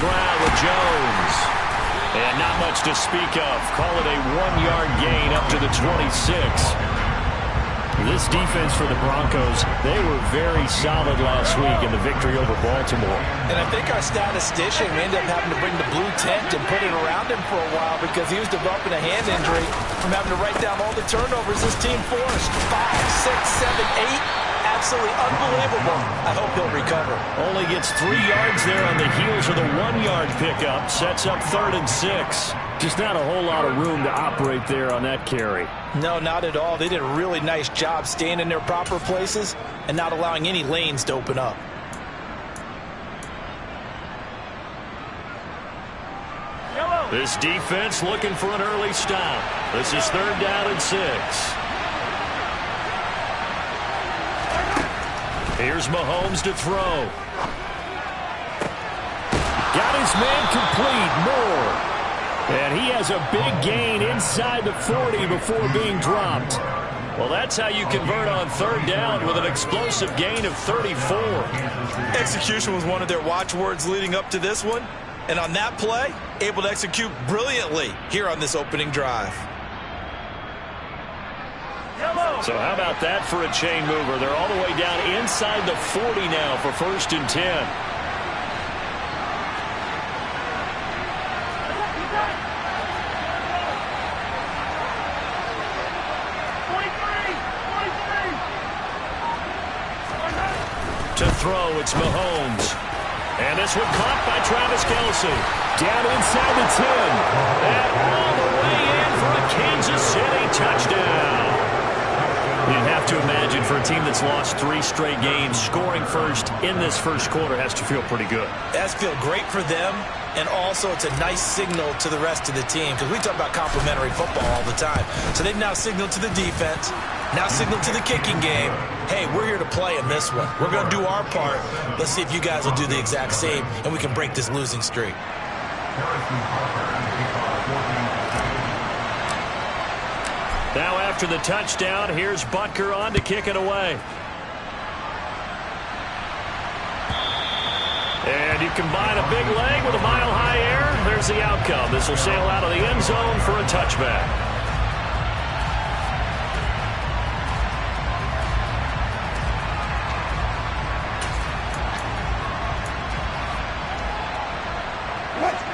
ground with Jones. And not much to speak of. Call it a 1-yard gain up to the 26. This defense for the Broncos, they were very solid last week in the victory over Baltimore. And I think our statistician ended up having to bring the blue tent and put it around him for a while because he was developing a hand injury from having to write down all the turnovers this team forced. 5, 6, 7, 8. Absolutely unbelievable. I hope he'll recover. Only gets 3 yards there on the heels of the 1-yard pickup. Sets up 3rd and 6. Just not a whole lot of room to operate there on that carry. No, not at all. They did a really nice job staying in their proper places and not allowing any lanes to open up. This defense looking for an early stop. This is 3rd down and 6. Here's Mahomes to throw. Got his man complete. Moore. And he has a big gain inside the 40 before being dropped. Well, that's how you convert on 3rd down with an explosive gain of 34. Execution was one of their watchwords leading up to this one. And on that play, able to execute brilliantly here on this opening drive. So how about that for a chain mover? They're all the way down inside the 40 now for 1st and 10. To throw, it's Mahomes. And this one caught by Travis Kelce. Down inside the 10. And all the way in for a Kansas City touchdown. You'd have to imagine for a team that's lost 3 straight games, scoring first in this first quarter has to feel pretty good. That's feel great for them, and also it's a nice signal to the rest of the team because we talk about complementary football all the time. So they've now signaled to the defense, now signaled to the kicking game, hey, we're here to play in this one. We're going to do our part. Let's see if you guys will do the exact same, and we can break this losing streak. Now after the touchdown, here's Butker on to kick it away. And you combine a big leg with a mile-high air. There's the outcome. This will sail out of the end zone for a touchback.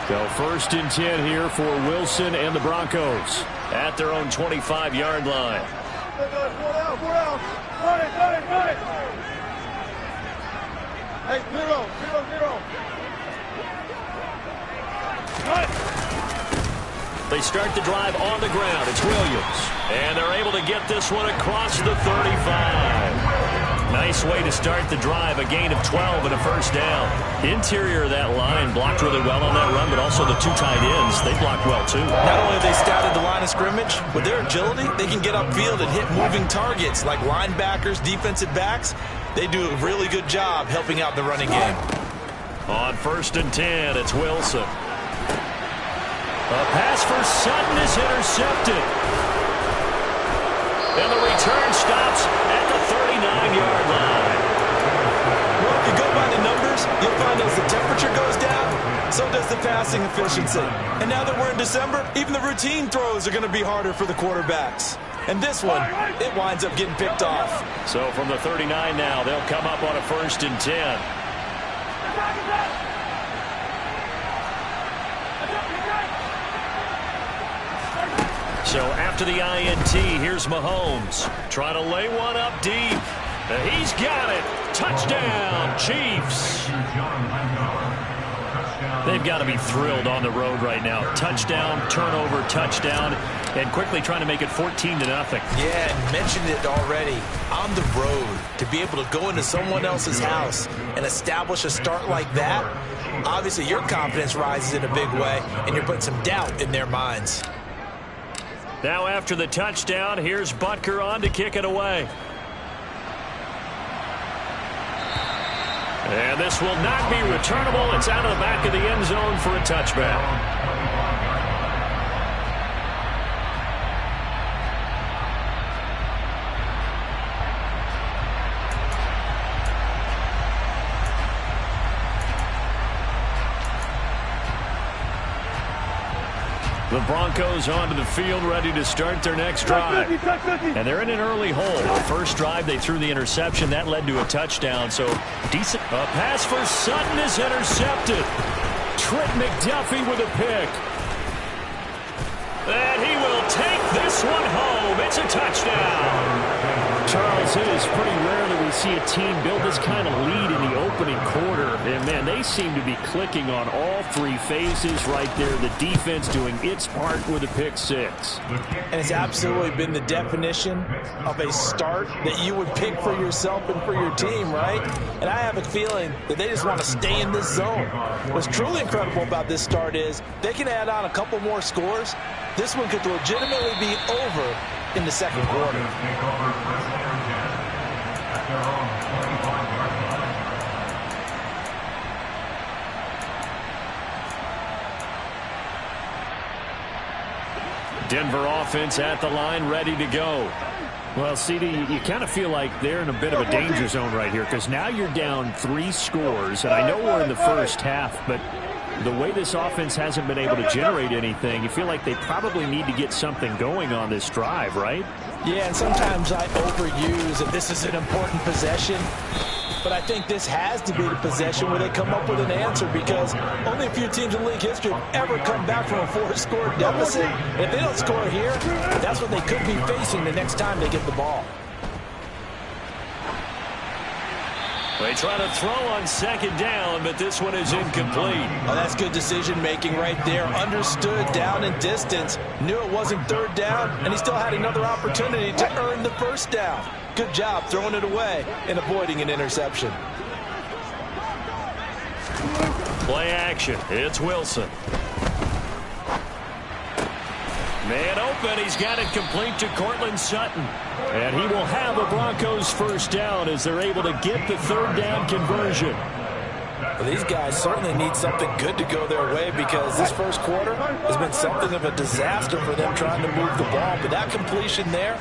So 1st and 10 here for Wilson and the Broncos at their own 25-yard line. Hey, zero. They start the drive on the ground. It's Williams. And they're able to get this one across the 35. Nice way to start the drive. A gain of 12 and a 1st down. Interior of that line blocked really well on that run, but also the 2 tight ends, they blocked well too. Not only have they scouted the line of scrimmage, with their agility, they can get upfield and hit moving targets like linebackers, defensive backs. They do a really good job helping out the running game. On 1st and 10, it's Wilson. A pass for Sutton is intercepted. And the return stops at the 39-yard line. Well, if you go by the numbers, you'll find as the temperature goes down, so does the passing efficiency. And now that we're in December, even the routine throws are going to be harder for the quarterbacks. And this one, it winds up getting picked off. So from the 39 now, they'll come up on a 1st and 10. So after the INT, here's Mahomes. Trying to lay one up deep. And he's got it. Touchdown, Chiefs. They've got to be thrilled on the road right now. Touchdown, turnover, touchdown, and quickly trying to make it 14-0. Yeah, and mentioned it already. On the road, to be able to go into someone else's house and establish a start like that, obviously your confidence rises in a big way, and you're putting some doubt in their minds. Now after the touchdown, here's Butker on to kick it away. And this will not be returnable. It's out of the back of the end zone for a touchback. The Broncos onto the field, ready to start their next drive. And they're in an early hole. The first drive, they threw the interception. That led to a touchdown. So, decent. A pass for Sutton is intercepted. Trent McDuffie with a pick. And he will take this one home. It's a touchdown. Charles, it is pretty rare that we see a team build this kind of lead in the opening quarter. And, man, they seem to be clicking on all three phases right there. The defense doing its part with a pick six. And it's absolutely been the definition of a start that you would pick for yourself and for your team, right? And I have a feeling that they just want to stay in this zone. What's truly incredible about this start is they can add on a couple more scores. This one could legitimately be over in the second quarter. Denver offense at the line, ready to go. Well, CD, you kind of feel like they're in a bit of a danger zone right here because now you're down 3 scores, and I know we're in the first half, but the way this offense hasn't been able to generate anything, you feel like they probably need to get something going on this drive, right? Yeah, and sometimes I overuse that this is an important possession. But I think this has to be the possession where they come up with an answer because only a few teams in league history have ever come back from a 4-score deficit. And if they don't score here, that's what they could be facing the next time they get the ball. They try to throw on second down, but this one is incomplete. Oh, that's good decision-making right there. Understood down and distance. Knew it wasn't third down, and he still had another opportunity to earn the first down. Good job throwing it away and avoiding an interception. Play action. It's Wilson. Man open. He's got it complete to Cortland Sutton. And he will have a Broncos first down as they're able to get the third down conversion. Well, these guys certainly need something good to go their way because this first quarter has been something of a disaster for them trying to move the ball. But that completion there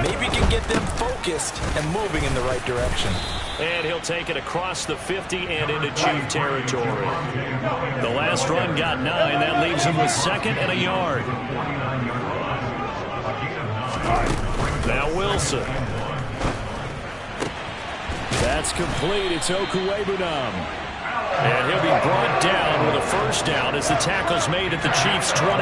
maybe can get them focused and moving in the right direction. And he'll take it across the 50 and into Chief territory. The last run got 9. That leaves him with 2nd and a yard. Now Wilson. That's complete. It's Okuwebunam. And he'll be brought down with a first down as the tackle's made at the Chiefs' 28.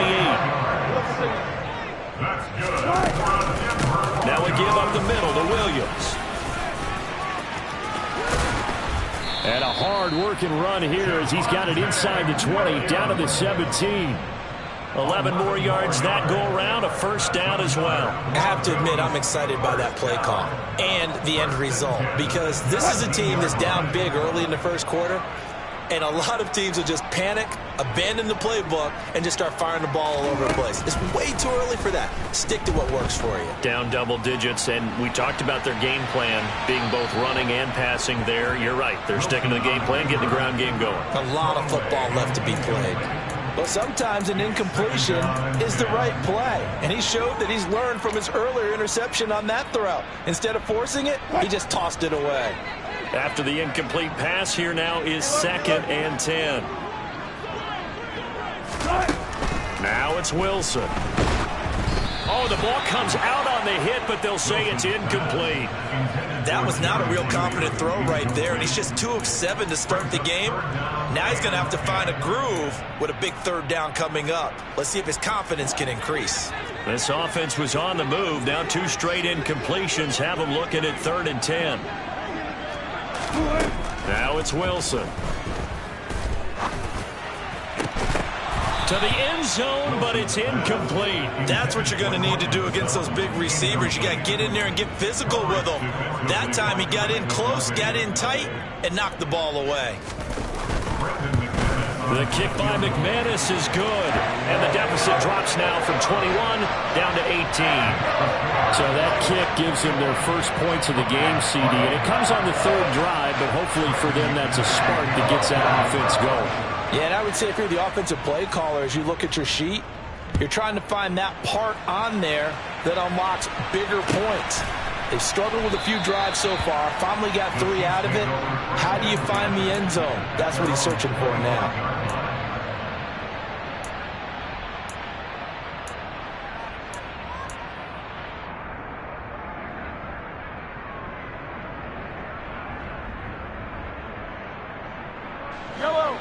Now a give up the middle to Williams. And a hard-working run here as he's got it inside the 20, down to the 17. 11 more yards that go around, a first down as well. I have to admit, I'm excited by that play call and the end result because this is a team that's down big early in the first quarter, and a lot of teams will just panic, abandon the playbook, and just start firing the ball all over the place. It's way too early for that. Stick to what works for you. Down double digits, and we talked about their game plan being both running and passing there. You're right. They're sticking to the game plan, getting the ground game going. A lot of football left to be played. But sometimes an incompletion is the right play. And he showed that he's learned from his earlier interception on that throw. Instead of forcing it, he just tossed it away. After the incomplete pass, here now is 2nd and 10. Now it's Wilson. Oh, the ball comes out on the hit, but they'll say it's incomplete. That was not a real confident throw right there, and he's just 2 of 7 to start the game. Now he's going to have to find a groove with a big third down coming up. Let's see if his confidence can increase. This offense was on the move. Now 2 straight incompletions have him looking at 3rd and 10. Now it's Wilson. To the end zone, but it's incomplete. That's what you're going to need to do against those big receivers. You got to get in there and get physical with them. That time he got in close, got in tight, and knocked the ball away. The kick by McManus is good. And the deficit drops now from 21 down to 18. So that kick gives them their first points of the game, CD. And it comes on the 3rd drive, but hopefully for them that's a spark that gets that offense going. Yeah, and I would say if you're the offensive play caller, as you look at your sheet, you're trying to find that part on there that unlocks bigger points. They've struggled with a few drives so far, finally got 3 out of it. How do you find the end zone? That's what he's searching for now.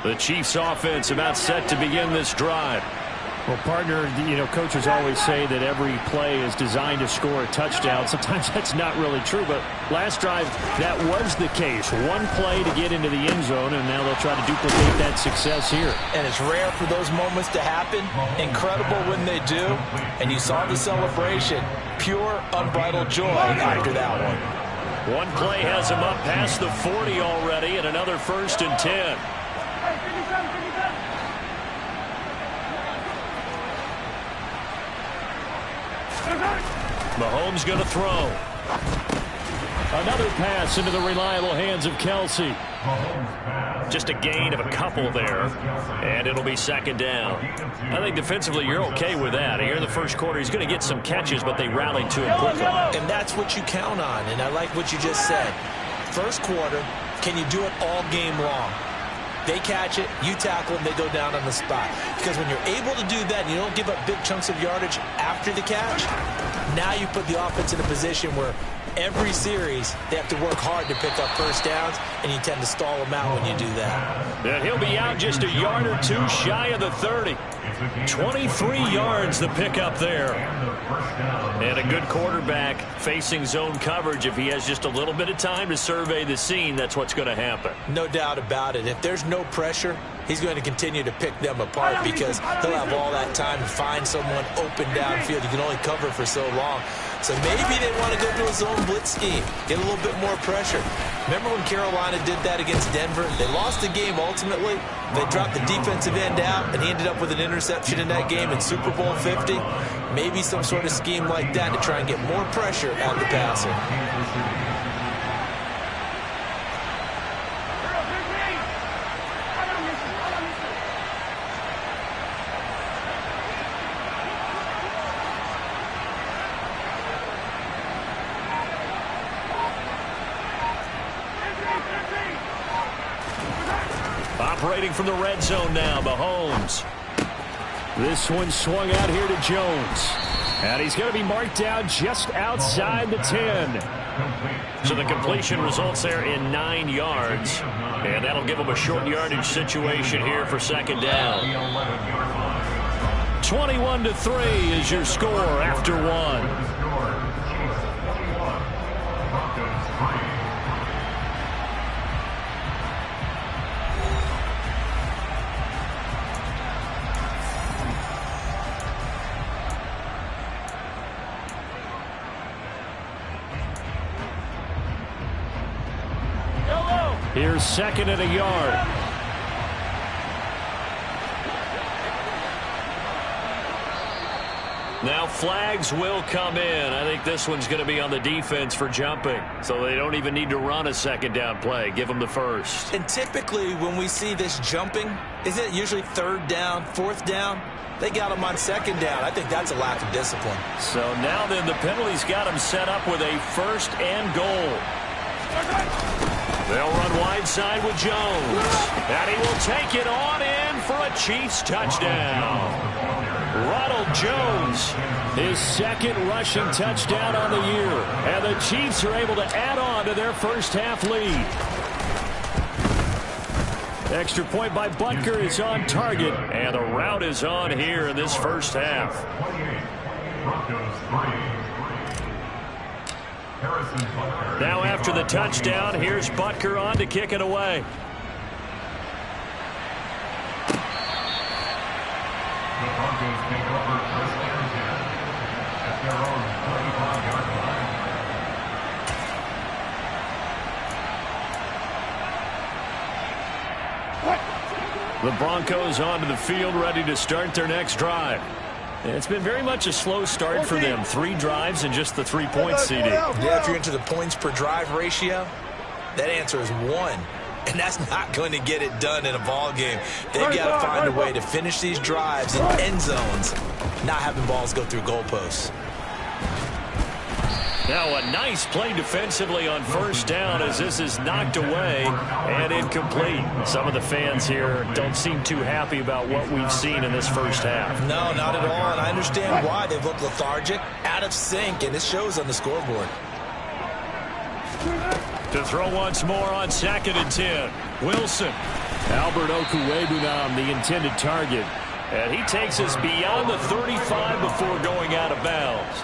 The Chiefs offense about set to begin this drive. Well, partner, coaches always say that every play is designed to score a touchdown. Sometimes that's not really true, but last drive, that was the case. One play to get into the end zone, and now they'll try to duplicate that success here. And it's rare for those moments to happen. Incredible when they do. And you saw the celebration. Pure, unbridled joy after that one. One play has him up past the 40 already, and another 1st and 10. Mahomes going to throw. Another pass into the reliable hands of Kelce. Just a gain of a couple there, and it'll be 2nd down. I think defensively you're okay with that. Here in the first quarter, he's going to get some catches, but they rallied to him quickly. And that's what you count on, and I like what you just said. First quarter, can you do it all game long? They catch it, you tackle them, they go down on the spot. Because when you're able to do that and you don't give up big chunks of yardage after the catch, now you put the offense in a position where every series they have to work hard to pick up 1st downs, and you tend to stall them out when you do that. And he'll be out just a yard or two shy of the 30. 23 yards the pickup there. And a good quarterback facing zone coverage. If he has just a little bit of time to survey the scene, that's what's going to happen. No doubt about it. If there's no pressure, he's going to continue to pick them apart because he'll have all that time to find someone open downfield. You can only cover for so long. So maybe they want to go to a zone blitz scheme, get a little bit more pressure. Remember when Carolina did that against Denver? They lost the game ultimately. They dropped the defensive end out, and he ended up with an interception in that game in Super Bowl 50. Maybe some sort of scheme like that to try and get more pressure out of the passer. Operating from the red zone now, Mahomes. This one swung out here to Jones. And he's going to be marked down just outside the 10. So the completion results there in 9 yards. And that'll give him a short yardage situation here for 2nd down. 21-3 is your score after 1. Here's 2nd and a yard. Now flags will come in. I think this one's going to be on the defense for jumping. So they don't even need to run a 2nd down play. Give them the 1st. And typically when we see this jumping, isn't it usually 3rd down, 4th down? They got him on 2nd down. I think that's a lack of discipline. So now then the penalty's got him set up with a 1st and goal. They'll run wide side with Jones. And he will take it on in for a Chiefs touchdown. Ronald Jones, his 2nd rushing touchdown on the year. And the Chiefs are able to add on to their first half lead. Extra point by Butker is on target. And the route is on here in this first half. Now after the touchdown, here's Butker on to kick it away. The Broncos take over 1st and 10 at their own 35-yard line. The Broncos onto the field, ready to start their next drive. It's been very much a slow start for them. 3 drives and just the 3 points, CD. Yeah, if you're into the points per drive ratio, that answer is 1. And that's not going to get it done in a ball game. They've got to find a way to finish these drives in end zones, not having balls go through goalposts. Now a nice play defensively on 1st down as this is knocked away and incomplete. Some of the fans here don't seem too happy about what we've seen in this first half. No, not at all, and I understand why. They've looked lethargic, out of sync, and it shows on the scoreboard. To throw once more on 2nd and 10. Wilson Albert Okuwebunam, the intended target. And he takes us beyond the 35 before going out of bounds.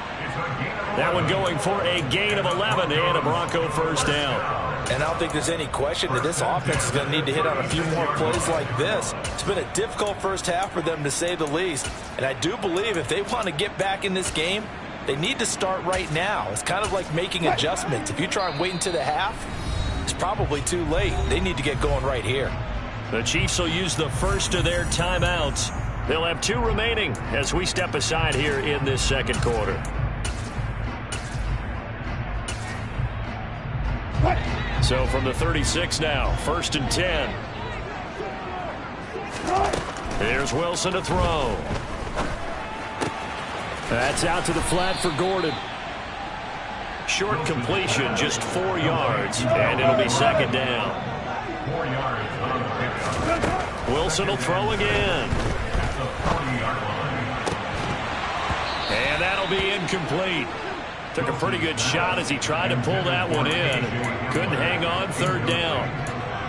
That one going for a gain of 11 and a Bronco first down. And I don't think there's any question that this offense is going to need to hit on a few more plays like this. It's been a difficult first half for them, to say the least. And I do believe if they want to get back in this game, they need to start right now. It's kind of like making adjustments. If you try and wait until the half, it's probably too late. They need to get going right here. The Chiefs will use the first of their timeouts. They'll have 2 remaining as we step aside here in this second quarter. So from the 36 now, 1st and 10. Here's Wilson to throw. That's out to the flat for Gordon. Short completion, just 4 yards, and it'll be second down. 4 yards on the pickup. Wilson will throw again. At the 40-yard line. And that'll be incomplete. Took a pretty good shot as he tried to pull that one in. Couldn't hang on, 3rd down.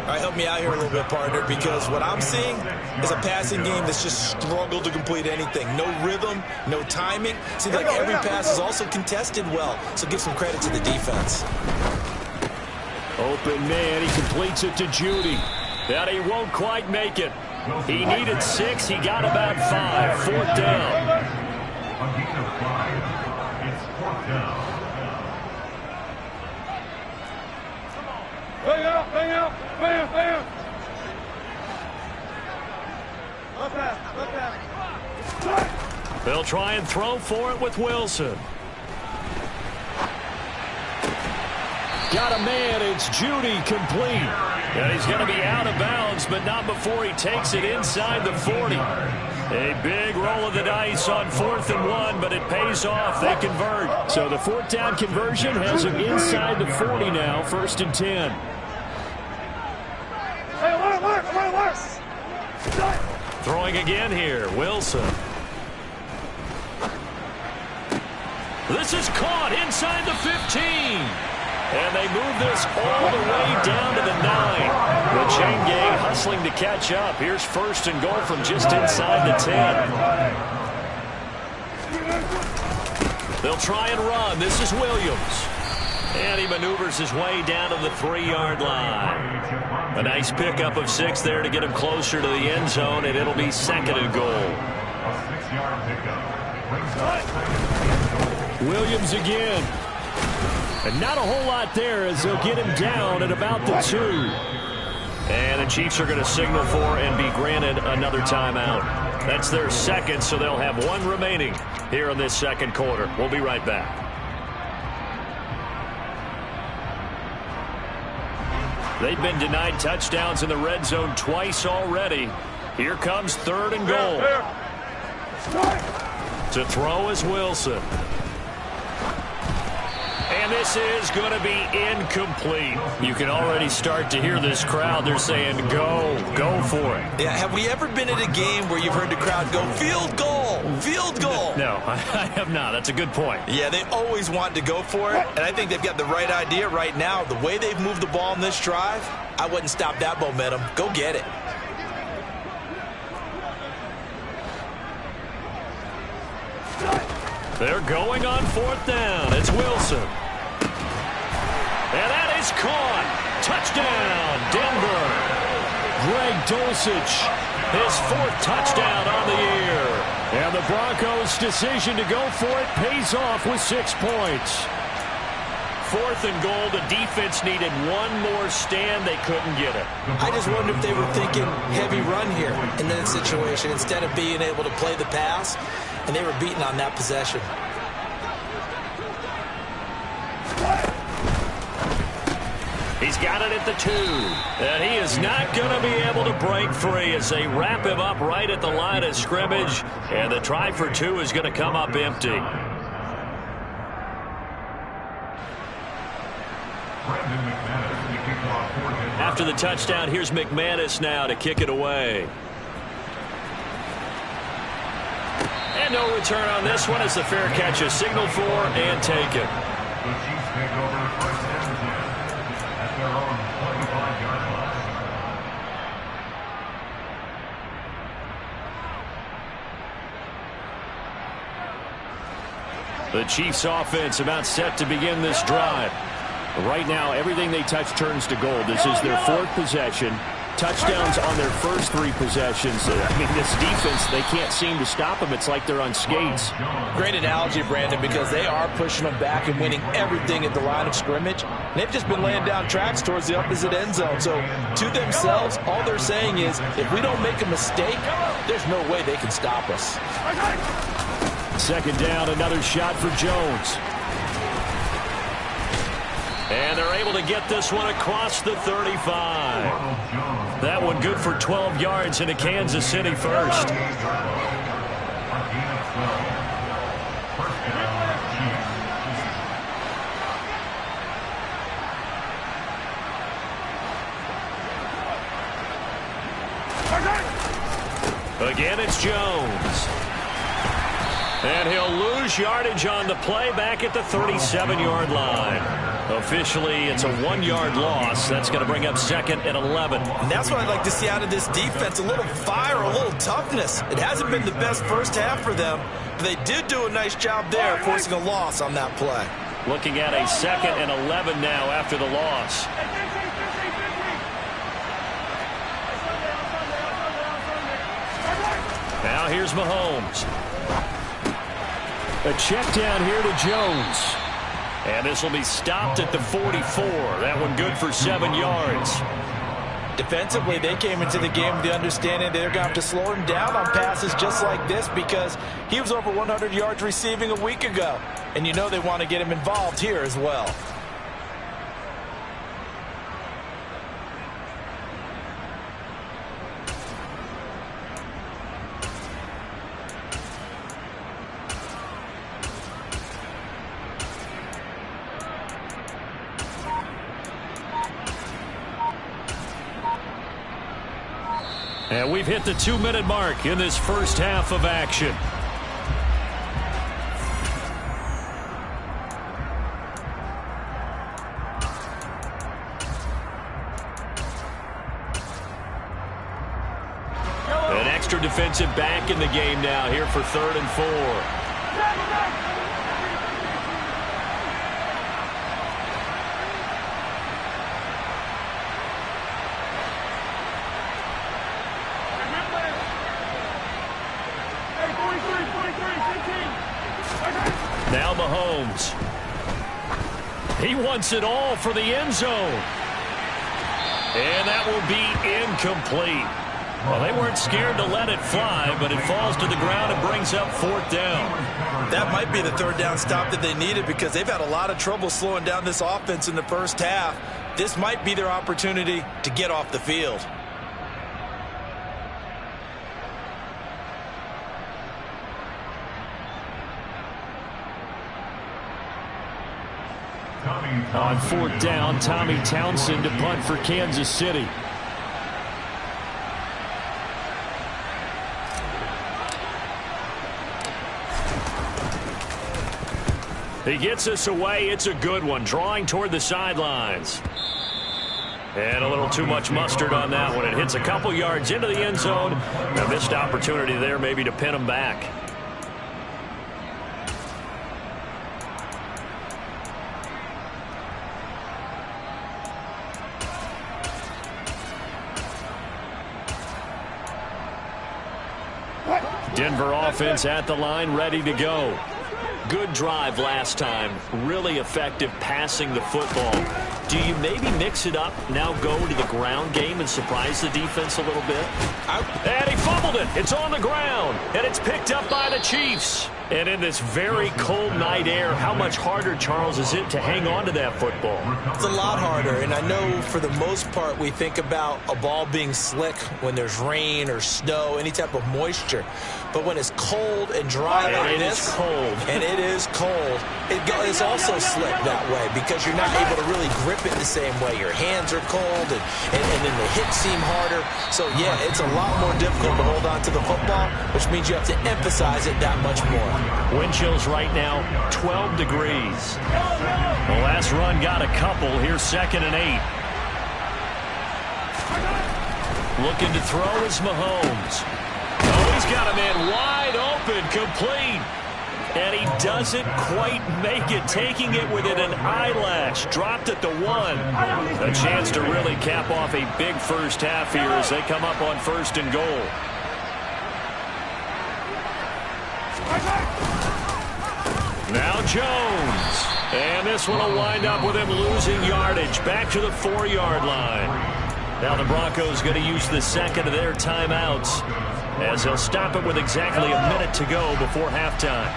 All right, help me out here a little bit, partner, because what I'm seeing is a passing game that's just struggled to complete anything. No rhythm, no timing. Seems like every pass is also contested well, so give some credit to the defense. Open man, he completes it to Judy. That he won't quite make it. He needed 6, he got about 5. 4th down. A gain of 5. It's 4th down. Bang out, bang out, bang, bang. Up that. They'll try and throw for it with Wilson. Got a man, it's Judy, complete. And he's going to be out of bounds, but not before he takes it inside the 40. A big roll of the dice on 4th and 1, but it pays off. They convert. So the 4th down conversion has him inside the 40 now, 1st and 10. Throwing again here, Wilson. This is caught inside the 15. And they move this all the way down to the 9. The chain gang hustling to catch up. Here's 1st and goal from just inside the 10. They'll try and run. This is Williams. And he maneuvers his way down to the 3-yard line. A nice pickup of 6 there to get him closer to the end zone, and it'll be 2nd and goal. A 6-yard pickup. Brings up 2nd and goal. Williams again. And not a whole lot there as they'll get him down at about the 2. And the Chiefs are going to signal for and be granted another timeout. That's their 2nd, so they'll have 1 remaining here in this second quarter. We'll be right back. They've been denied touchdowns in the red zone twice already. Here comes 3rd and goal. To throw is Wilson. And this is going to be incomplete. You can already start to hear this crowd. They're saying, go for it. Yeah, have we ever been at a game where you've heard the crowd go, field goal, field goal? No, I have not. That's a good point. Yeah, they always want to go for it, and I think they've got the right idea right now. The way they've moved the ball in this drive, I wouldn't stop that momentum. Go get it. They're going on 4th down. It's Wilson. And that is caught. Touchdown, Denver. Greg Dulcich, his 4th touchdown on the year. And the Broncos' decision to go for it pays off with 6 points. 4th and goal. The defense needed 1 more stand. They couldn't get it. I just wonder if they were thinking heavy run here in that situation instead of being able to play the pass, and they were beaten on that possession. He's got it at the 2. And he is not going to be able to break free as they wrap him up right at the line of scrimmage. And the try for 2 is going to come up empty. After the touchdown, here's McManus now to kick it away. And no return on this one as the fair catch is signaled for and taken. The Chiefs take over 1st and 10 at their own 25-yard The Chiefs offense about set to begin this drive. Right now, everything they touch turns to gold. This is their 4th possession. Touchdowns on their first 3 possessions. I mean, this defense, they can't seem to stop them. It's like they're on skates. Great analogy, Brandon, because they are pushing them back and winning everything at the line of scrimmage. They've just been laying down tracks towards the opposite end zone. So to themselves, all they're saying is, if we don't make a mistake, there's no way they can stop us. 2nd down, another shot for Jones. And they're able to get this one across the 35. That one good for 12 yards into Kansas City first. Again, it's Jones. And he'll lose yardage on the play back at the 37-yard line. Officially, it's a 1-yard loss. That's going to bring up 2nd and 11. And that's what I'd like to see out of this defense, a little fire, a little toughness. It hasn't been the best first half for them, but they did do a nice job there forcing a loss on that play. Looking at a 2nd and 11 now after the loss. Now here's Mahomes. A check down here to Jones. And this will be stopped at the 44. That one good for 7 yards. Defensively, they came into the game with the understanding they're going to have to slow him down on passes just like this because he was over 100 yards receiving a week ago. And you know they want to get him involved here as well. And we've hit the 2-minute mark in this first half of action. An extra defensive back in the game now here for 3rd and 4. Now Mahomes. He wants it all for the end zone. And that will be incomplete. Well, they weren't scared to let it fly, but it falls to the ground and brings up 4th down. That might be the 3rd down stop that they needed because they've had a lot of trouble slowing down this offense in the first half. This might be their opportunity to get off the field. On 4th down, Tommy Townsend to punt for Kansas City. He gets us away. It's a good one. Drawing toward the sidelines. And a little too much mustard on that one. It hits a couple yards into the end zone. A missed opportunity there maybe to pin him back. Denver offense at the line, ready to go. Good drive last time. Really effective passing the football. Do you maybe mix it up, now go to the ground game and surprise the defense a little bit? And he fumbled it. It's on the ground. And it's picked up by the Chiefs. And in this very cold night air, how much harder, Charles, is it to hang on to that football? It's a lot harder, and I know for the most part we think about a ball being slick when there's rain or snow, any type of moisture. But when it's cold and dry like this, and it is cold, it's also slick that way because you're not able to really grip it the same way. Your hands are cold, and then the hits seem harder. So, yeah, it's a lot more difficult to hold on to the football, which means you have to emphasize it that much more. Wind chills right now, 12 degrees. The last run got a couple. Here's 2nd and 8. Looking to throw is Mahomes. Oh, he's got a man wide open, complete. And he doesn't quite make it, taking it within an eyelash. Dropped at the 1. A chance to really cap off a big first half here as they come up on 1st and goal. Now Jones. And this one will wind up with him losing yardage back to the 4-yard line. Now the Broncos going to use the second of their timeouts as they'll stop it with exactly a minute to go before halftime.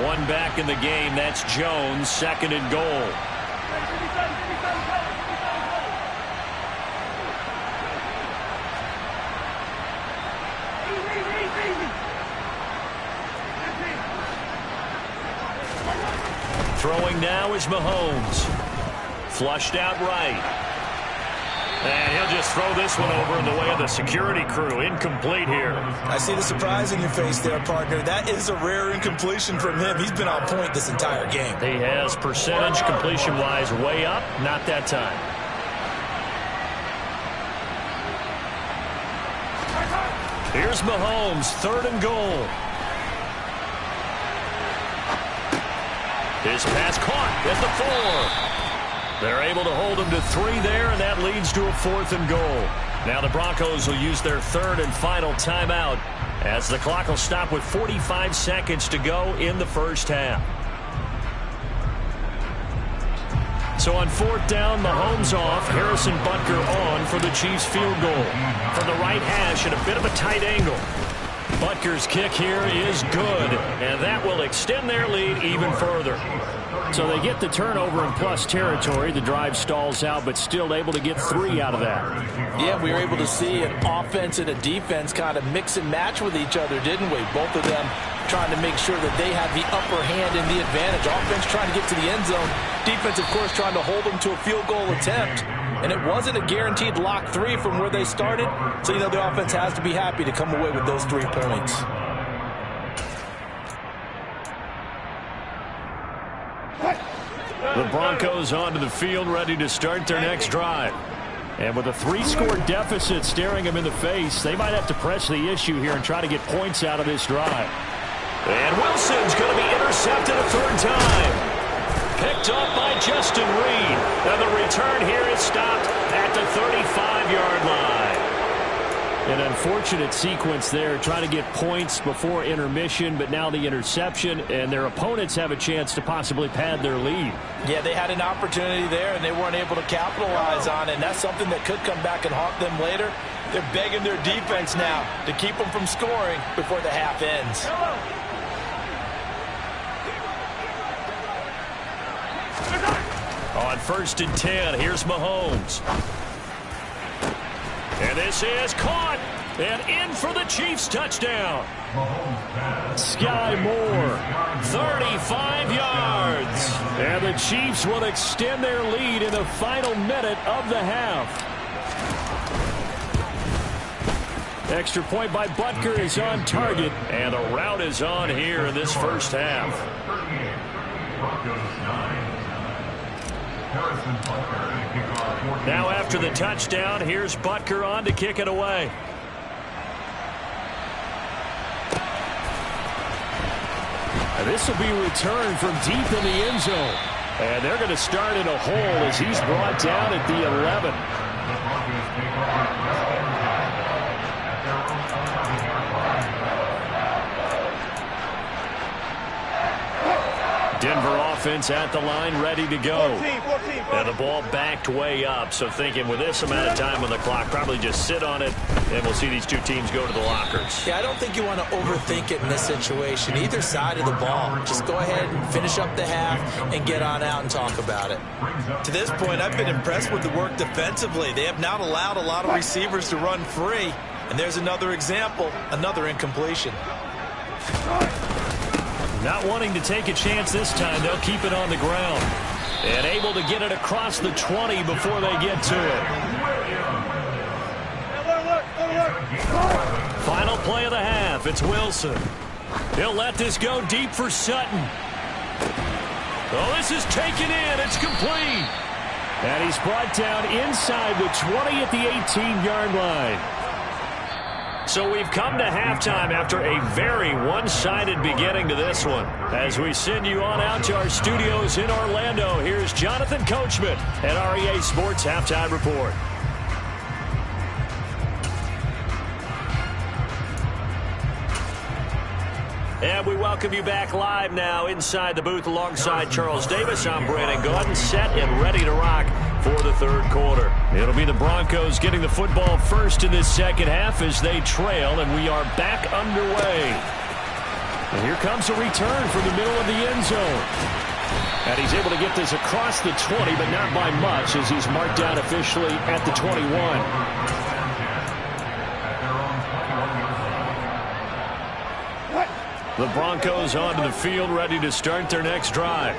One back in the game. That's Jones, 2nd and goal. Throwing now is Mahomes. Flushed out right. And he'll just throw this one over in the way of the security crew. Incomplete here. I see the surprise in your face there, partner. That is a rare incompletion from him. He's been on point this entire game. He has percentage completion-wise way up. Not that time. Here's Mahomes, 3rd and goal. His pass caught at the 4. They're able to hold him to 3 there, and that leads to a 4th and goal. Now the Broncos will use their 3rd and final timeout as the clock will stop with 45 seconds to go in the first half. So on 4th down, Mahomes off, Harrison Butker on for the Chiefs field goal. From the right hash at a bit of a tight angle. Butker's kick here is good, and that will extend their lead even further. So they get the turnover in plus territory. The drive stalls out, but still able to get 3 out of that. Yeah, we were able to see an offense and a defense kind of mix and match with each other, didn't we? Both of them trying to make sure that they have the upper hand and the advantage. Offense trying to get to the end zone. Defense, of course, trying to hold them to a field goal attempt. And it wasn't a guaranteed lock 3 from where they started. So, the offense has to be happy to come away with those 3 points. The Broncos onto the field, ready to start their next drive. And with a 3-score deficit staring them in the face, they might have to press the issue here and try to get points out of this drive. And Wilson's going to be intercepted a 3rd time. Picked up by Justin Reed. And the return here is stopped at the 35-yard line. An unfortunate sequence there, trying to get points before intermission, but now the interception, and their opponents have a chance to possibly pad their lead. Yeah, they had an opportunity there, and they weren't able to capitalize on it, and that's something that could come back and haunt them later. They're begging their defense now to keep them from scoring before the half ends. On 1st and 10, here's Mahomes. And this is caught and in for the Chiefs touchdown. Sky Moore, 35 yards. And the Chiefs will extend their lead in the final minute of the half. Extra point by Butker is on target. And the route is on here in this first half. Now after the touchdown, here's Butker on to kick it away. And this will be returned from deep in the end zone. And they're going to start in a hole as he's brought down at the 11. Denver offense at the line, ready to go. And the ball backed way up, so thinking with this amount of time on the clock, probably just sit on it, and we'll see these 2 teams go to the lockers. Yeah, I don't think you want to overthink it in this situation, either side of the ball. Just go ahead and finish up the half and get on out and talk about it. To this point, I've been impressed with the work defensively. They have not allowed a lot of receivers to run free, and there's another example, another incompletion. Not wanting to take a chance this time, they'll keep it on the ground. And able to get it across the 20 before they get to it. Final play of the half, it's Wilson. He'll let this go deep for Sutton. Oh, this is taken in, it's complete. And he's brought down inside the 20 at the 18-yard line. So we've come to halftime after a very one-sided beginning to this one. As we send you on out to our studios in Orlando, here's Jonathan Coachman at REA Sports Halftime Report. And we welcome you back live now inside the booth alongside Charles Davis. I'm Brandon Gaudin, set and ready to rock for the third quarter. It'll be the Broncos getting the football first in this second half as they trail, and we are back underway. And here comes a return from the middle of the end zone. And he's able to get this across the 20, but not by much as he's marked down officially at the 21. The Broncos onto the field, ready to start their next drive.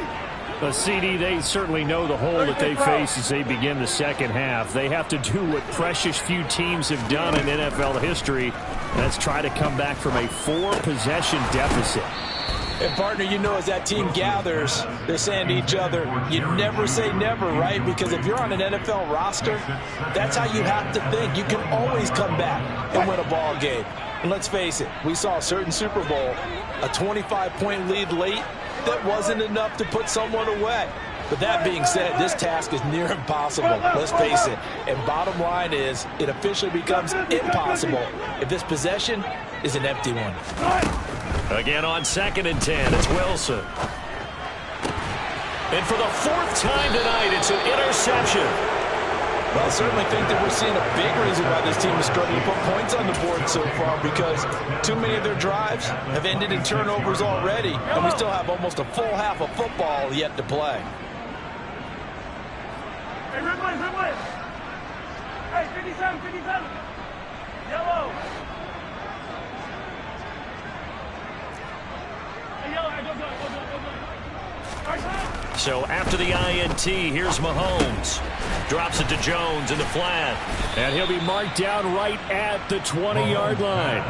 CD, they certainly know the hole that they face as they begin the second half. They have to do what precious few teams have done in NFL history. That's try to come back from a 4-possession deficit. And, partner, you know, as that team gathers, they're saying to each other, you never say never, right? Because if you're on an NFL roster, that's how you have to think. You can always come back and win a ball game. And let's face it, we saw a certain Super Bowl, a 25-point lead late, that wasn't enough to put someone away. But that being said, this task is near impossible. Let's face it. And bottom line is, it officially becomes impossible if this possession is an empty one. Again on 2nd and 10, it's Wilson. And for the 4th time tonight, it's an interception. Well, I certainly think that we're seeing a big reason why this team is struggling to put points on the board so far, because too many of their drives have ended in turnovers already, and we still have almost a full half of football yet to play. Hey, Ridley, Ridley. Hey, 57, 57. Yellow. Hey, yellow, go, go, go, go, go. So after the INT, here's Mahomes. Drops it to Jones in the flat. And he'll be marked down right at the 20-yard line.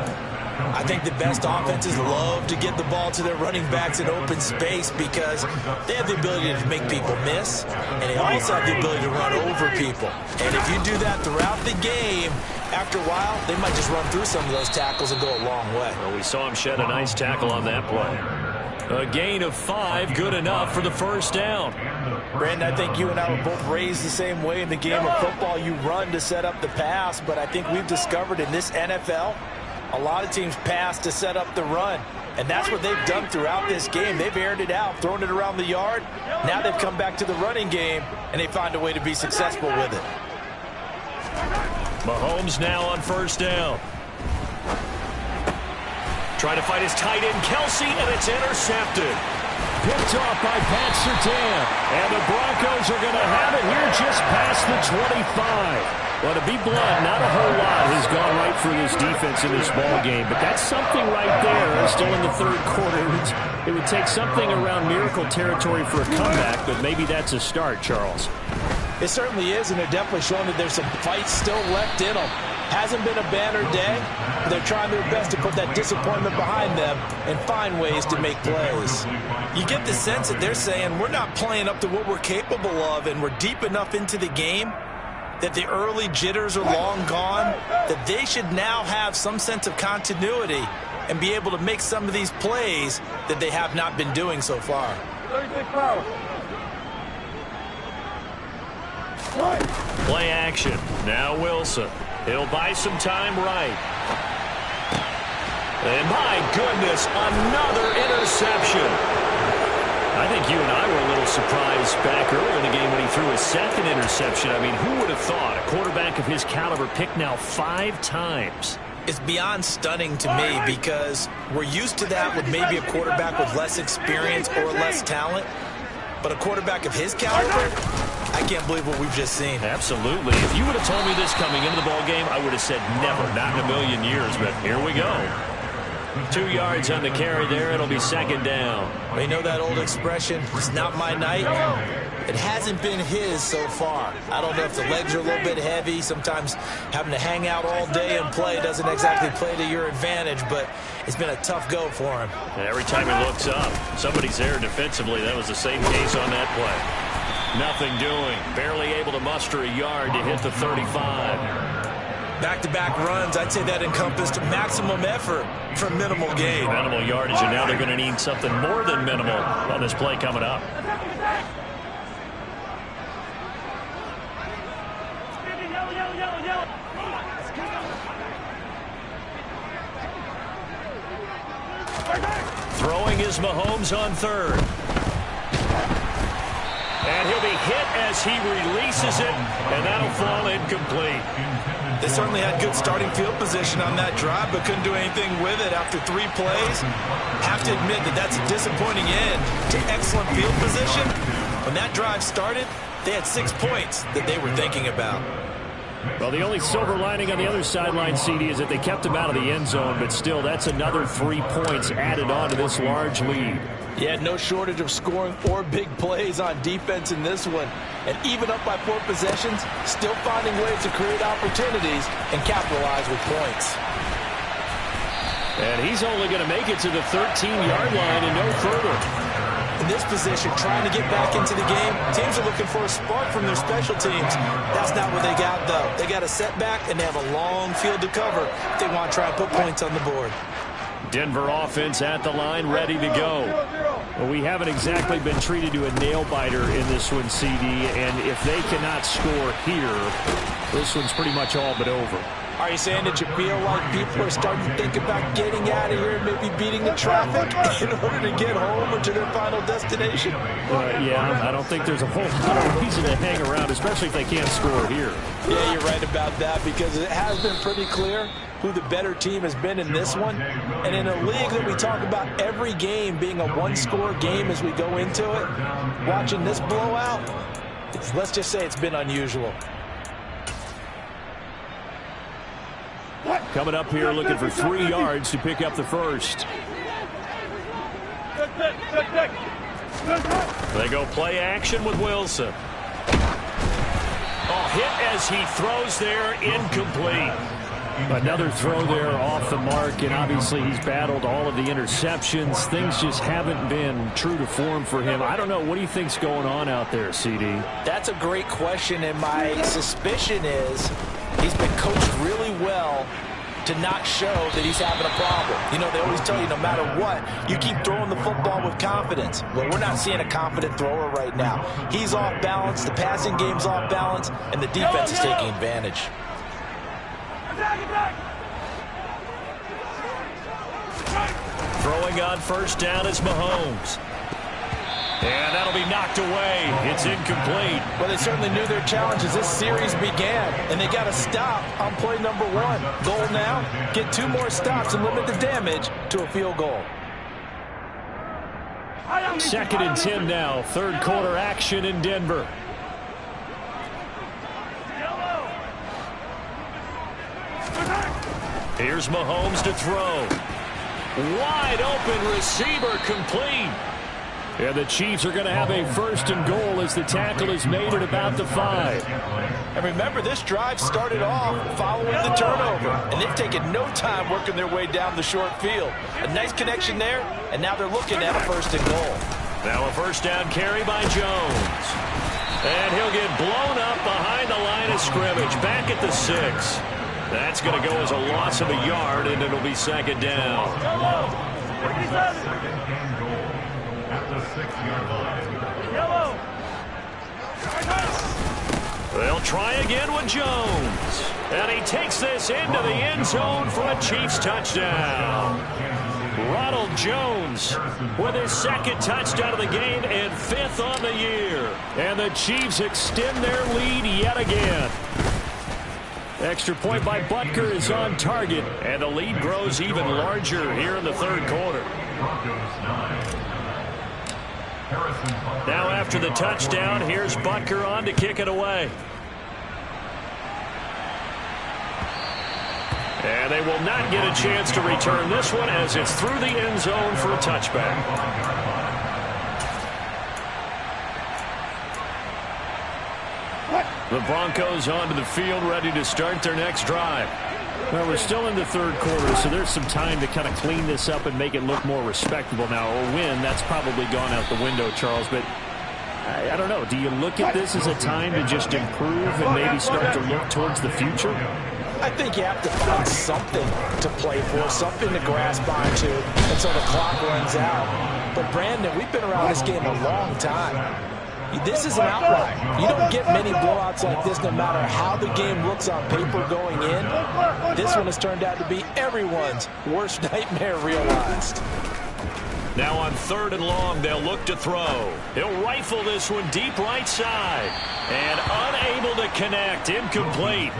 I think the best offenses love to get the ball to their running backs in open space because they have the ability to make people miss, and they also have the ability to run over people. And if you do that throughout the game, after a while, they might just run through some of those tackles and go a long way. Well, we saw him shed a nice tackle on that play. A gain of 5, good enough for the first down. Brandon, I think you and I were both raised the same way in the game of football. You run to set up the pass, but I think we've discovered in this NFL, a lot of teams pass to set up the run. And that's what they've done throughout this game. They've aired it out, thrown it around the yard. Now they've come back to the running game, and they find a way to be successful with it. Mahomes now on first down. Trying to fight his tight end, Kelsey, and it's intercepted. Picked off by Pat Surtain. And the Broncos are going to have it here just past the 25. Well, to be blunt, not a whole lot has gone right for this defense in this ball game, but that's something right there. Still in the third quarter. It would take something around miracle territory for a comeback, but maybe that's a start, Charles. It certainly is, and they're definitely showing that there's some fight still left in them. Hasn't been a banner day, but they're trying their best to put that disappointment behind them and find ways to make plays. You get the sense that they're saying we're not playing up to what we're capable of, and we're deep enough into the game that the early jitters are long gone, that they should now have some sense of continuity and be able to make some of these plays that they have not been doing so far. Play action. Now Wilson. He'll buy some time right. And my goodness, another interception. I think you and I were a little surprised back earlier in the game when he threw his second interception. I mean, who would have thought a quarterback of his caliber picked now 5 times? It's beyond stunning to me because we're used to that with maybe a quarterback with less experience or less talent. But a quarterback of his caliber, I can't believe what we've just seen. Absolutely. If you would have told me this coming into the ballgame, I would have said never, not in a million years. But here we go. 2 yards on the carry there. It'll be second down. Well, you know that old expression, it's not my night? It hasn't been his so far. I don't know if the legs are a little bit heavy. Sometimes having to hang out all day and play doesn't exactly play to your advantage, but it's been a tough go for him. And every time he looks up, somebody's there defensively. That was the same case on that play. Nothing doing. Barely able to muster a yard to hit the 35. Back-to-back runs, I'd say that encompassed maximum effort for minimal gain. Minimal yardage, and now they're going to need something more than minimal on this play coming up. Throwing is Mahomes on third. And he'll be hit as he releases it, and that'll fall incomplete. They certainly had good starting field position on that drive, but couldn't do anything with it after 3 plays. Have to admit that that's a disappointing end to excellent field position. When that drive started, they had 6 points that they were thinking about. Well, the only silver lining on the other sideline, CD, is that they kept him out of the end zone, but still, that's another 3 points added on to this large lead. Yeah, no shortage of scoring or big plays on defense in this one. And even up by 4 possessions, still finding ways to create opportunities and capitalize with points. And he's only going to make it to the 13-yard line and no further. In this position, trying to get back into the game, teams are looking for a spark from their special teams. That's not what they got, though. They got a setback, and they have a long field to cover if they want to try and put points on the board. Denver offense at the line, ready to go. Well, we haven't exactly been treated to a nail-biter in this one, CD, and if they cannot score here, this one's pretty much all but over. Are you saying that you feel like people are starting to think about getting out of here and maybe beating the traffic in order to get home or to their final destination? Yeah, I don't think there's a whole lot of reason to hang around, especially if they can't score here. Yeah, you're right about that, because it has been pretty clear who the better team has been in this one. And in a league that we talk about every game being a one-score game as we go into it, watching this blowout, let's just say it's been unusual. Coming up here looking for 3 yards to pick up the first. They go play action with Wilson. Oh, hit as he throws there, incomplete. Another throw there off the mark, and obviously he's battled all of the interceptions. Things just haven't been true to form for him. I don't know. What do you think's going on out there, CD? That's a great question, and my suspicion is he's been coached really well to not show that he's having a problem. You know, they always tell you no matter what, you keep throwing the football with confidence. Well, we're not seeing a confident thrower right now. He's off balance, the passing game's off balance, and the defense is taking advantage. Throwing on first down is Mahomes. And that'll be knocked away. It's incomplete. Well, they certainly knew their challenge as this series began, and they got to stop on play number 1. Goal now, get 2 more stops and limit the damage to a field goal. 2nd and 10 now. 3rd quarter action in Denver. Here's Mahomes to throw. Wide open receiver, complete. And the Chiefs are going to have a 1st and goal as the tackle is made at about the 5. And remember, this drive started off following the turnover, and they've taken no time working their way down the short field. A nice connection there, and now they're looking at a 1st and goal. Now a 1st down carry by Jones. And he'll get blown up behind the line of scrimmage, back at the 6. That's going to go as a loss of a yard, and it'll be 2nd down. At the 6-yard line. They'll try again with Jones. And he takes this into the end zone for a Chiefs touchdown. Ronald Jones with his 2nd touchdown of the game and 5th on the year. And the Chiefs extend their lead yet again. Extra point by Butker is on target, and the lead grows even larger here in the 3rd quarter. Now after the touchdown, here's Butker on to kick it away. And they will not get a chance to return this one as it's through the end zone for a touchback. The Broncos onto the field, ready to start their next drive. Well, we're still in the 3rd quarter, so there's some time to kind of clean this up and make it look more respectable now. A win, that's probably gone out the window, Charles, but I don't know. Do you look at this as a time to just improve and maybe start to look towards the future? I think you have to find something to play for, something to grasp onto until the clock runs out. But, Brandon, we've been around this game a long time. This is an outlier. You don't get many blowouts like this no matter how the game looks on paper going in. This one has turned out to be everyone's worst nightmare realized. Now on 3rd and long, they'll look to throw. He'll rifle this one deep right side. And unable to connect. Incomplete.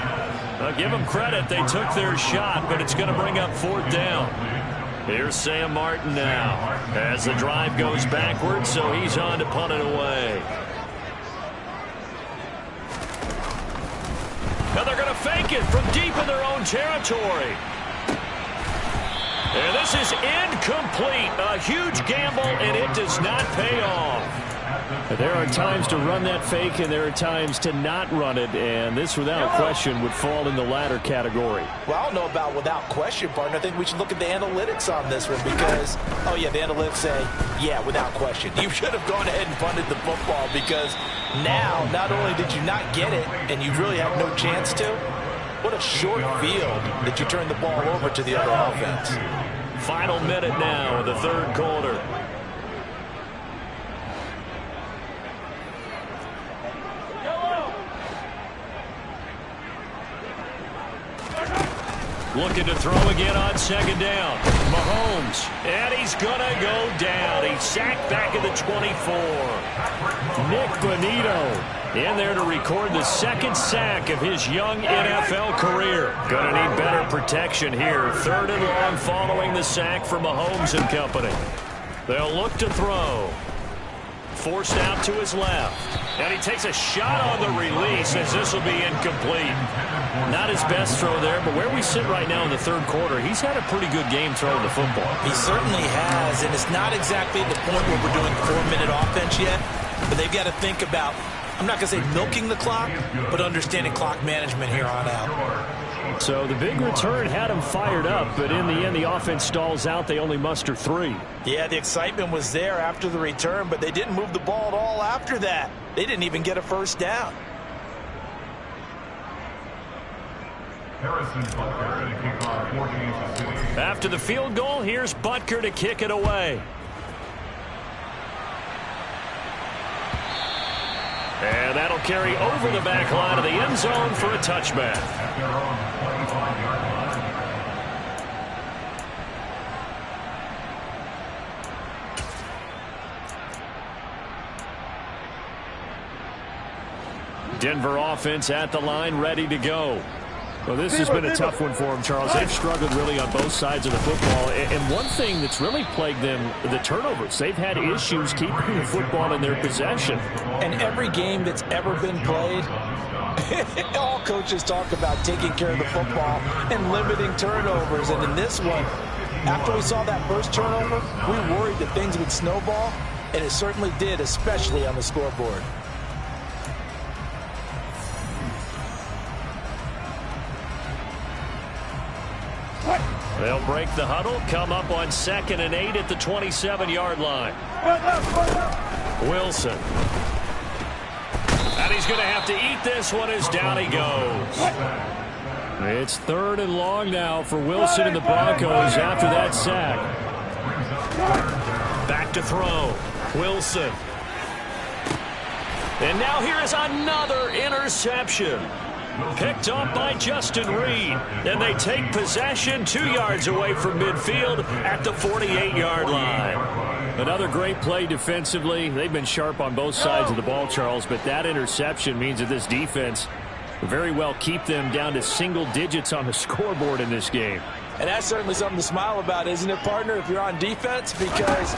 I'll give them credit. They took their shot, but it's going to bring up 4th down. Here's Sam Martin now as the drive goes backwards, so he's on to punt it away. Now they're going to fake it from deep in their own territory. And this is incomplete. A huge gamble, and it does not pay off. There are times to run that fake, and there are times to not run it, and this, without question, would fall in the latter category. Well, I don't know about without question, partner. I think we should look at the analytics on this one because, oh, yeah, the analytics say, yeah, without question. You should have gone ahead and punted the football because now, not only did you not get it, and you really have no chance to, what a short field that you turn the ball over to the other offense. Final minute now of the 3rd quarter. Looking to throw again on 2nd down. Mahomes, and he's going to go down. He's sacked back at the 24. Nick Bonito in there to record the 2nd sack of his young NFL career. Going to need better protection here. 3rd and long following the sack from Mahomes and company. They'll look to throw. Forced out to his left. And he takes a shot on the release as this will be incomplete. Not his best throw there, but where we sit right now in the 3rd quarter, he's had a pretty good game throwing the football. He certainly has, and it's not exactly at the point where we're doing 4-minute offense yet, but they've got to think about, I'm not going to say milking the clock, but understanding clock management here on out. So the big return had him fired up, but in the end, the offense stalls out. They only muster 3. Yeah, the excitement was there after the return, but they didn't move the ball at all after that. They didn't even get a 1st down. After the field goal, here's Butker to kick it away. And that'll carry over the back line of the end zone for a touchback. Denver offense at the line, ready to go. Well, this has been a tough one for them, Charles. They've struggled really on both sides of the football. And one thing that's really plagued them, the turnovers. They've had issues keeping the football in their possession. And every game that's ever been played, all coaches talk about taking care of the football and limiting turnovers. And in this one, after we saw that first turnover, we worried that things would snowball, and it certainly did, especially on the scoreboard. They'll break the huddle, come up on 2nd and 8 at the 27-yard line. Wilson. And he's going to have to eat this one as down he goes. It's 3rd and long now for Wilson and the Broncos after that sack. Back to throw. Wilson. And now here is another interception. Picked up by Justin Reed. And they take possession 2 yards away from midfield at the 48-yard line. Another great play defensively. They've been sharp on both sides of the ball, Charles, but that interception means that this defense will very well keep them down to single digits on the scoreboard in this game. And that's certainly something to smile about, isn't it, partner, if you're on defense? Because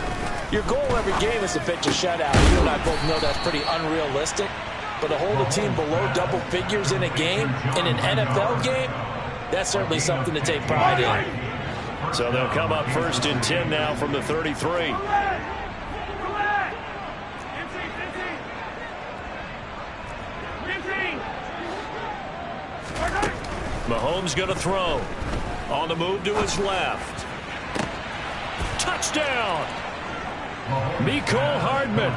your goal every game is to pitch a shutout. You and I both know that's pretty unrealistic. But to hold a team below double figures in a game, in an NFL game, that's certainly something to take pride in. So they'll come up 1st and 10 now from the 33. Mahomes going to throw. On the move to his left. Touchdown! Mecole Hardman,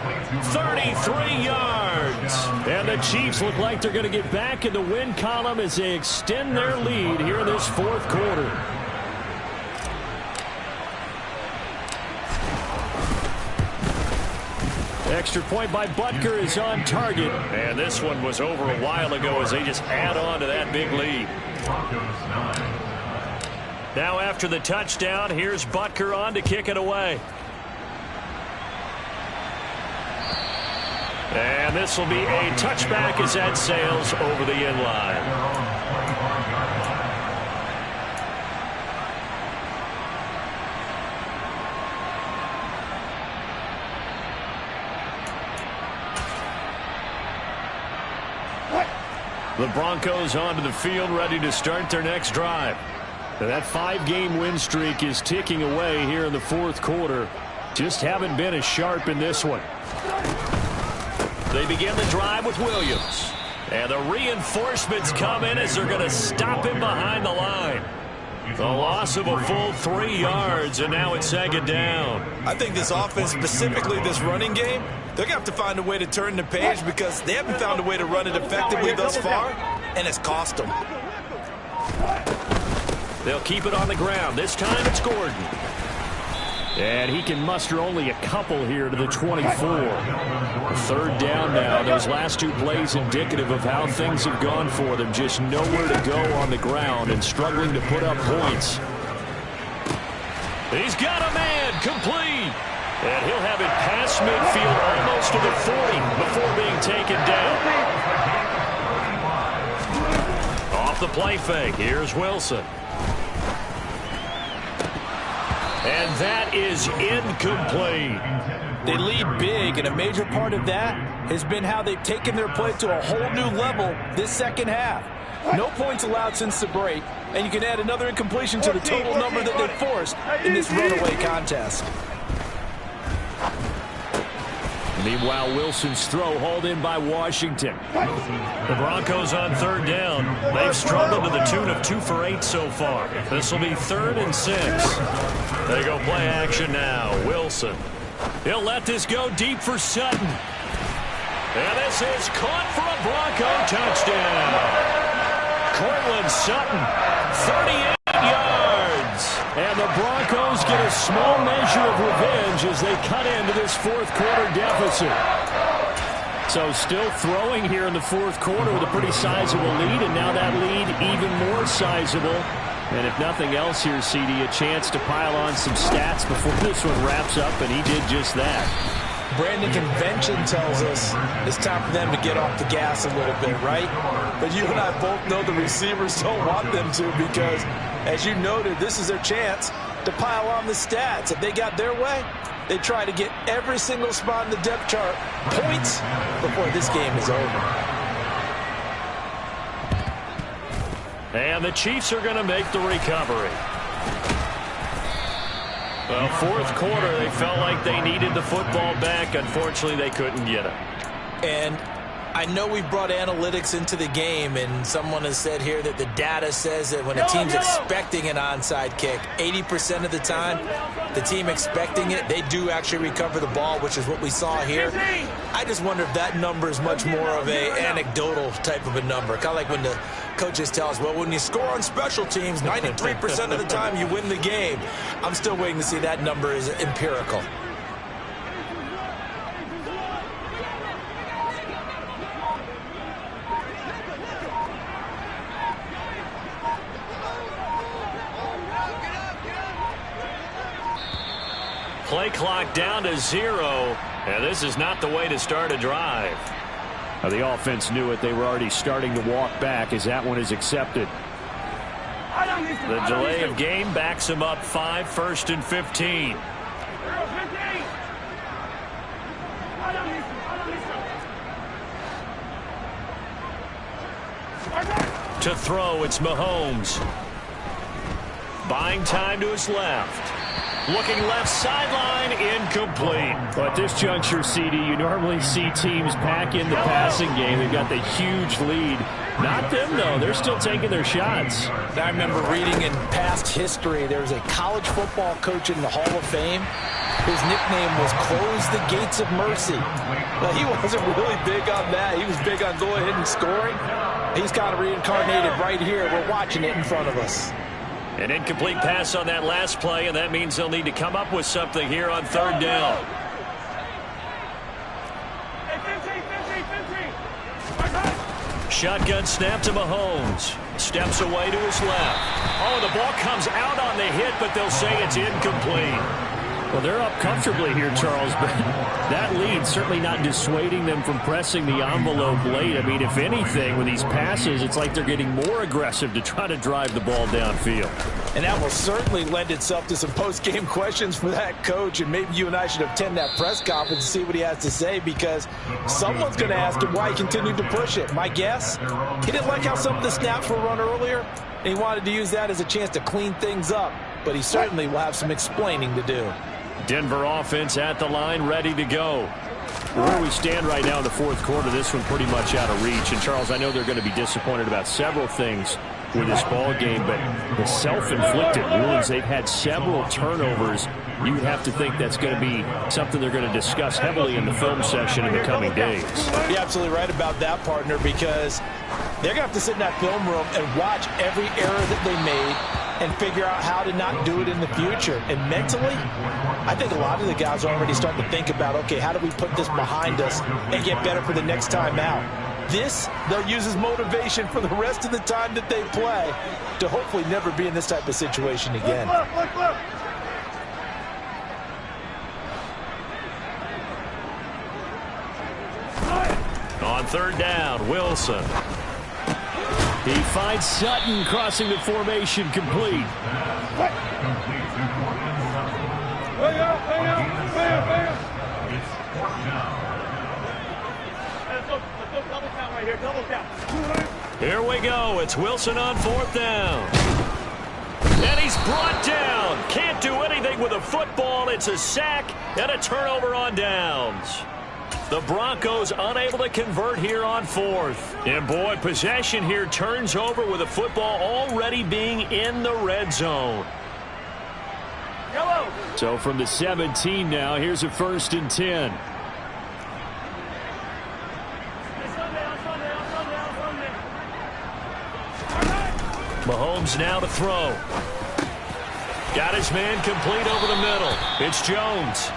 33 yards. And the Chiefs look like they're going to get back in the win column as they extend their lead here in this fourth quarter. Extra point by Butker is on target. And this one was over a while ago as they just add on to that big lead. Now after the touchdown, here's Butker on to kick it away. And this will be a touchback as that sails over the end line. The Broncos onto the field, ready to start their next drive. That 5-game win streak is ticking away here in the fourth quarter. Just haven't been as sharp in this one. They begin the drive with Williams. And the reinforcements come in as they're going to stop him behind the line. The loss of a full 3 yards, and now it's second down. I think this offense, specifically this running game, they're going to have to find a way to turn the page because they haven't found a way to run it effectively thus far, and it's cost them. They'll keep it on the ground. This time it's Gordon. And he can muster only a couple here to the 24. Third down now. Those last two plays indicative of how things have gone for them. Just nowhere to go on the ground and struggling to put up points. He's got a man complete. And he'll have it past midfield almost to the 40 before being taken down. Off the play fake. Here's Wilson. And that is incomplete. They lead big, and a major part of that has been how they've taken their play to a whole new level this second half. No points allowed since the break, and you can add another incompletion to the total number that they forced in this runaway contest. Meanwhile, Wilson's throw hauled in by Washington. The Broncos on third down. They've struggled to the tune of 2 for 8 so far. This will be 3rd and 6. They go play action now. Wilson. He'll let this go deep for Sutton. And this is caught for a Bronco touchdown. Cortland Sutton, 38 yards. And the Broncos get a small measure of revenge as they cut into this fourth quarter deficit. So still throwing here in the fourth quarter with a pretty sizable lead, and now that lead even more sizable. And if nothing else here, CD, a chance to pile on some stats before this one wraps up, and he did just that. Brandon, convention tells us it's time for them to get off the gas a little bit, right? But you and I both know the receivers don't want them to because, as you noted, this is their chance to pile on the stats. If they got their way, they try to get every single spot in the depth chart points before this game is over. And the Chiefs are going to make the recovery. Well, fourth quarter, they felt like they needed the football back. Unfortunately, they couldn't get it. And I know we brought analytics into the game, and someone has said here that the data says that when a team's expecting an onside kick, 80% of the time, the team expecting it, they do actually recover the ball, which is what we saw here. I just wonder if that number is much more of a anecdotal type of a number. Kind of like when the coaches tell us, well, when you score on special teams, 93% of the time you win the game. I'm still waiting to see that number is empirical. Play clock down to 0, and this is not the way to start a drive. The offense knew it. They were already starting to walk back as that one is accepted. The delay of game backs him up 5, 1st and 15. To throw, it's Mahomes. Buying time to his left. Looking left sideline, incomplete. But at this juncture, CD, you normally see teams pack in the passing game. They've got the huge lead. Not them, though. They're still taking their shots. I remember reading in past history, there was a college football coach in the Hall of Fame His nickname was Close the Gates of Mercy. Now, he wasn't really big on that. He was big on go ahead and scoring. He's kind of reincarnated right here. We're watching it in front of us. An incomplete pass on that last play, and that means they'll need to come up with something here on third down. Shotgun snap to Mahomes. Steps away to his left. Oh, the ball comes out on the hit, but they'll say it's incomplete. Well, they're up comfortably here, Charles, but that lead certainly not dissuading them from pressing the envelope late. I mean, if anything, with these passes, it's like they're getting more aggressive to try to drive the ball downfield. And that will certainly lend itself to some post-game questions for that coach, and maybe you and I should attend that press conference and see what he has to say, because someone's going to ask him why he continued to push it. My guess, he didn't like how some of the snaps were run earlier, and he wanted to use that as a chance to clean things up, but he certainly will have some explaining to do. Denver offense at the line, ready to go. Where we stand right now in the fourth quarter, this one pretty much out of reach. And, Charles, I know they're going to be disappointed about several things with this ball game, but the self-inflicted wounds, they've had several turnovers. You would have to think that's going to be something they're going to discuss heavily in the film session in the coming days. You're absolutely right about that, partner, because they're going to have to sit in that film room and watch every error that they made and figure out how to not do it in the future. And mentally, I think a lot of the guys are already starting to think about, okay, how do we put this behind us and get better for the next time out? This, they'll use as motivation for the rest of the time that they play to hopefully never be in this type of situation again. On third down, Wilson. He finds Sutton crossing the formation complete. Here we go. It's Wilson on fourth down. And he's brought down. Can't do anything with a football. It's a sack and a turnover on downs. The Broncos unable to convert here on fourth. And, boy, possession here turns over with the football already being in the red zone. So from the 17 now, here's a 1st and 10. Mahomes now to throw. Got his man complete over the middle. It's Jones.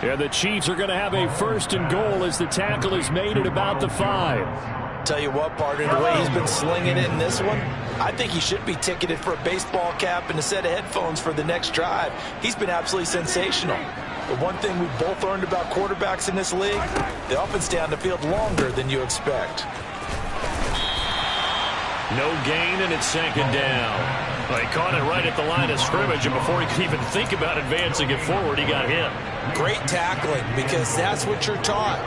And the Chiefs are going to have a 1st and goal as the tackle is made at about the 5. Tell you what, partner, the way he's been slinging it in this one, I think he should be ticketed for a baseball cap and a set of headphones for the next drive. He's been absolutely sensational. The one thing we've both learned about quarterbacks in this league, they often stay on the field longer than you expect. No gain, and it's 2nd down. Well, he caught it right at the line of scrimmage, and before he could even think about advancing it forward, he got hit. Great tackling, because that's what you're taught.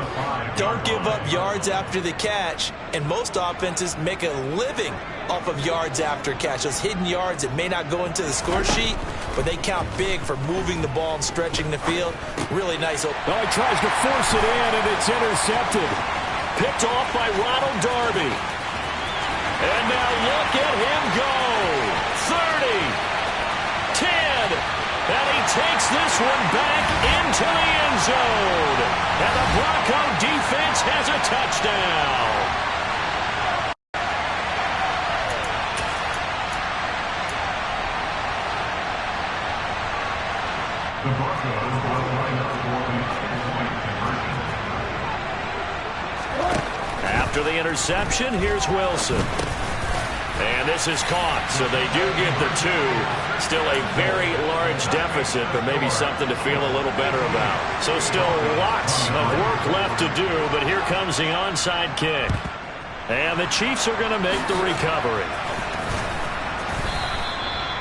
Don't give up yards after the catch, and most offenses make a living off of yards after catch. Those hidden yards that may not go into the score sheet, but they count big for moving the ball and stretching the field. Really nice. Oh, he tries to force it in, and it's intercepted. Picked off by Ronald Darby. And now look at him go. 30, 10, and he takes this one back into the end zone. And the Bronco defense has a touchdown. The Broncos will line up for the 2-point conversion. After the interception, here's Wilson. And this is caught, so they do get the 2. Still a very large deficit, but maybe something to feel a little better about. So still lots of work left to do, but here comes the onside kick. And the Chiefs are going to make the recovery.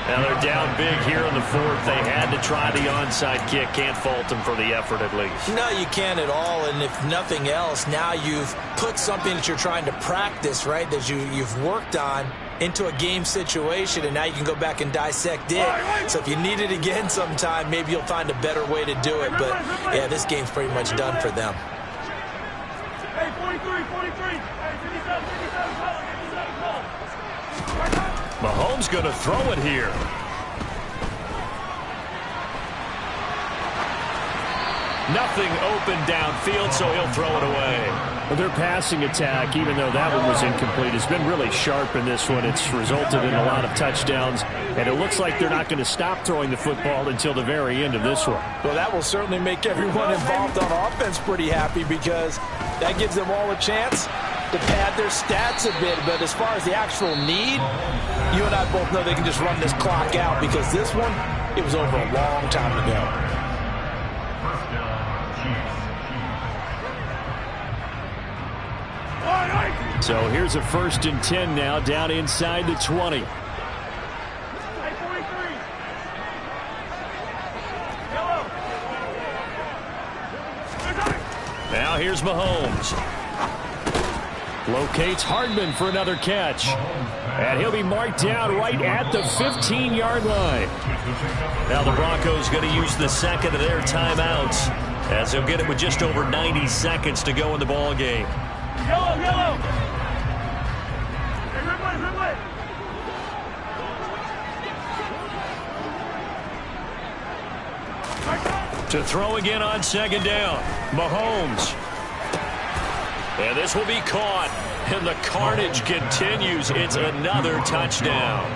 Now they're down big here in the 4th. They had to try the onside kick. Can't fault them for the effort at least. No, you can't at all. And if nothing else, now you've put something that you're trying to practice, right, that you've worked on into a game situation, and now you can go back and dissect it. So if you need it again sometime, maybe you'll find a better way to do it. But, yeah, this game's pretty much done for them. Hey, 43, 43. Hey, 57, 57, call. Mahomes going to throw it here. Nothing open downfield, so he'll throw it away. Well, their passing attack, even though that one was incomplete, has been really sharp in this one. It's resulted in a lot of touchdowns, and it looks like they're not going to stop throwing the football until the very end of this one. Well, that will certainly make everyone involved on offense pretty happy because that gives them all a chance to pad their stats a bit. But as far as the actual need, you and I both know they can just run this clock out because this one, it was over a long time ago. So here's a 1st and 10 now, down inside the 20. Now here's Mahomes. Locates Hardman for another catch. And he'll be marked down right at the 15-yard line. Now the Broncos going to use the second of their timeouts as they'll get it with just over 90 seconds to go in the ball game. Yellow, yellow. Hey, red light. To throw again on 2nd down. Mahomes. And this will be caught. And the carnage continues. It's another touchdown.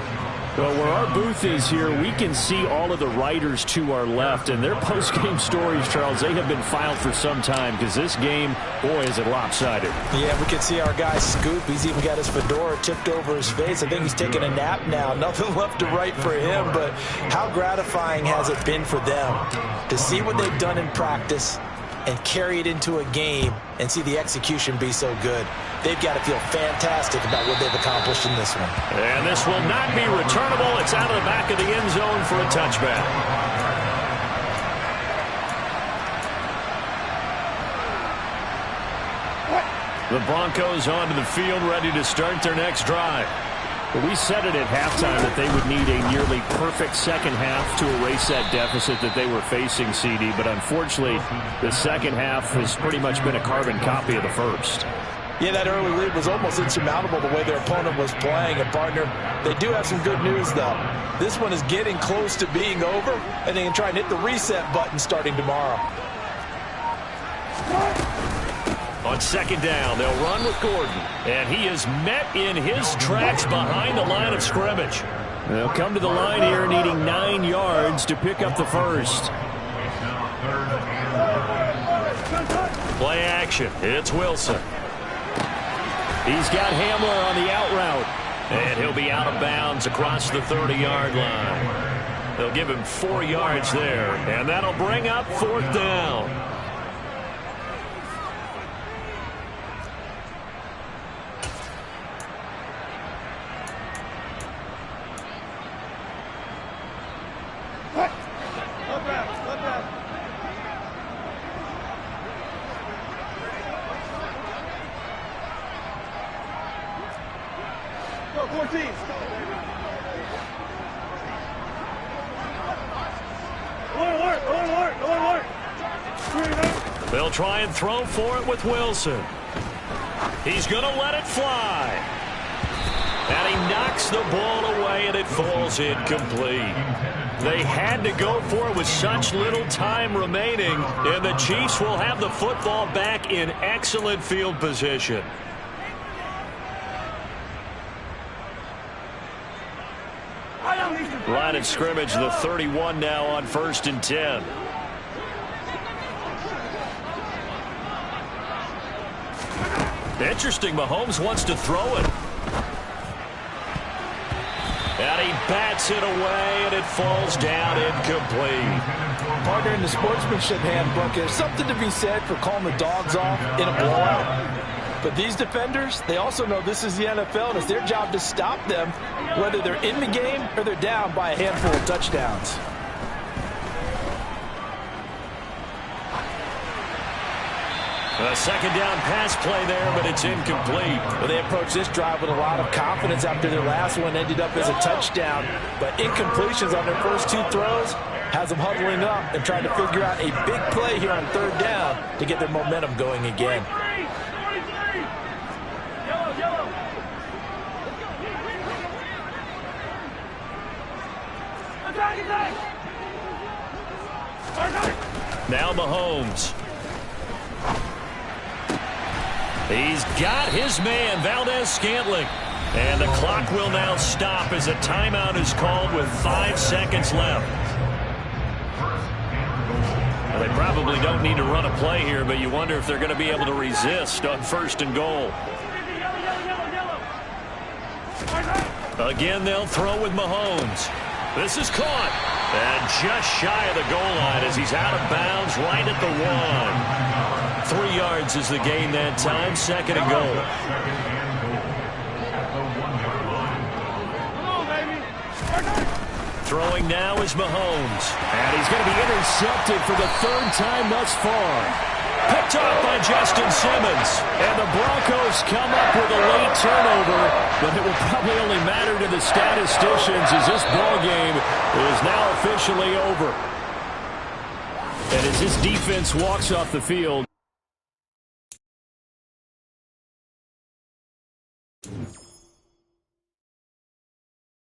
Well, where our booth is here, we can see all of the writers to our left. And their post-game stories, Charles, they have been filed for some time because this game, boy, is it lopsided. Yeah, we can see our guy Scoop. He's even got his fedora tipped over his face. I think he's taking a nap now. Nothing left to write for him. But how gratifying has it been for them to see what they've done in practice and carry it into a game and see the execution be so good. They've got to feel fantastic about what they've accomplished in this one. And this will not be returnable. It's out of the back of the end zone for a touchback. The Broncos onto the field, ready to start their next drive. Well, we said it at halftime that they would need a nearly perfect second half to erase that deficit that they were facing, CD. But unfortunately, the second half has pretty much been a carbon copy of the first. Yeah, that early lead was almost insurmountable the way their opponent was playing. And, partner, they do have some good news, though. This one is getting close to being over, and they can try and hit the reset button starting tomorrow. On 2nd down, they'll run with Gordon. And he is met in his tracks behind the line of scrimmage. They'll come to the line here needing 9 yards to pick up the first. Play action. It's Wilson. He's got Hamler on the out route. And he'll be out of bounds across the 30-yard line. They'll give him 4 yards there. And that'll bring up 4th down. They'll try and throw for it with Wilson. He's going to let it fly. And he knocks the ball away, and it falls incomplete. They had to go for it with such little time remaining, and the Chiefs will have the football back in excellent field position. Line of scrimmage, the 31 now on 1st and 10. Interesting, Mahomes wants to throw it. And he bats it away, and it falls down incomplete. Partner, in the sportsmanship handbook, there's something to be said for calling the dogs off in a blowout. But these defenders, they also know this is the NFL, and it's their job to stop them, whether they're in the game or they're down by a handful of touchdowns. A 2nd down pass play there, but it's incomplete. Well, they approached this drive with a lot of confidence after their last one ended up as a touchdown. But incompletions on their first 2 throws has them huddling up and trying to figure out a big play here on 3rd down to get their momentum going again. Now Mahomes. He's got his man, Valdez-Scantling. And the clock will now stop as a timeout is called with 5 seconds left. Well, they probably don't need to run a play here, but you wonder if they're going to be able to resist on 1st and goal. Again, they'll throw with Mahomes. This is caught. And just shy of the goal line as he's out of bounds right at the 1. 3 yards is the gain that time. 2nd and goal. Throwing now is Mahomes. And he's going to be intercepted for the 3rd time thus far. Picked off by Justin Simmons. And the Broncos come up with a late turnover, but it will probably only matter to the statisticians as this ball game is now officially over. And as this defense walks off the field,